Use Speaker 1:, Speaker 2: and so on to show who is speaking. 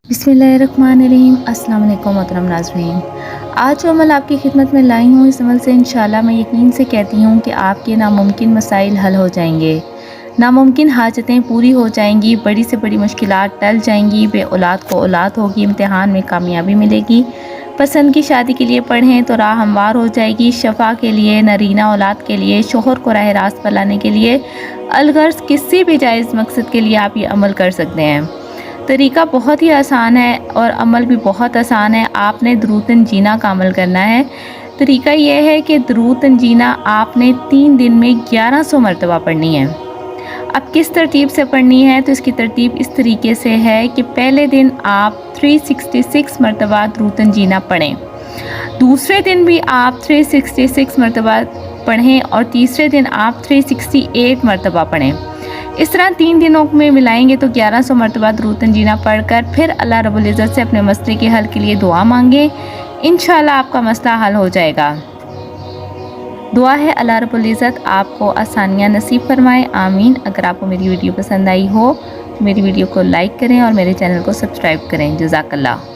Speaker 1: बिस्मिल्लाहिर्रहमानिर्रहीम। अस्सलाम वालेकुम मोहतरम नाज़रीन। आज जो अमल आपकी खिदमत में लाई हूँ, इस अमल से इंशाल्लाह मैं यकीन से कहती हूँ कि आपके नामुमकिन मसाइल हल हो जाएंगे, नामुमकिन हाजतें पूरी हो जाएंगी, बड़ी से बड़ी मुश्किलात टल जाएंगी, बे औलाद को औलाद होगी, इम्तिहान में कामयाबी मिलेगी। पसंद की शादी के लिए पढ़ें तो राह हमवार हो जाएगी। शफा के लिए, नरीना औलाद के लिए, शोहर को राह रास्त पर लाने के लिए, अलगर्ज किसी भी जायज़ मकसद के लिए आप ये अमल कर सकते हैं। तरीका बहुत ही आसान है और अमल भी बहुत आसान है। आपने दरूद तंजीना का अमल करना है। तरीका यह है कि दरूद तंजीना आपने 3 दिन में 1100 मरतबा पढ़नी है। अब किस तरतीब से पढ़नी है, तो इसकी तरतीब इस तरीके से है कि पहले दिन आप 366 मरतबा दरूद तंजीना पढ़ें, दूसरे दिन भी आप 366 मरतबा पढ़ें और तीसरे दिन आप 368 मरतबा पढ़ें। इस तरह 3 दिनों में मिलाएंगे तो 1100 मरतबा दरूद तंजीना पढ़कर फिर अल्लाह रब्बुल इज़्ज़त से अपने मसले के हल के लिए दुआ मांगे। इंशाल्लाह आपका मसला हल हो जाएगा। दुआ है अल्लाह रब्बुल इज़्ज़त आपको आसानियाँ नसीब फरमाए, आमीन। अगर आपको मेरी वीडियो पसंद आई हो तो मेरी वीडियो को लाइक करें और मेरे चैनल को सब्सक्राइब करें। जज़ाकल्लाह।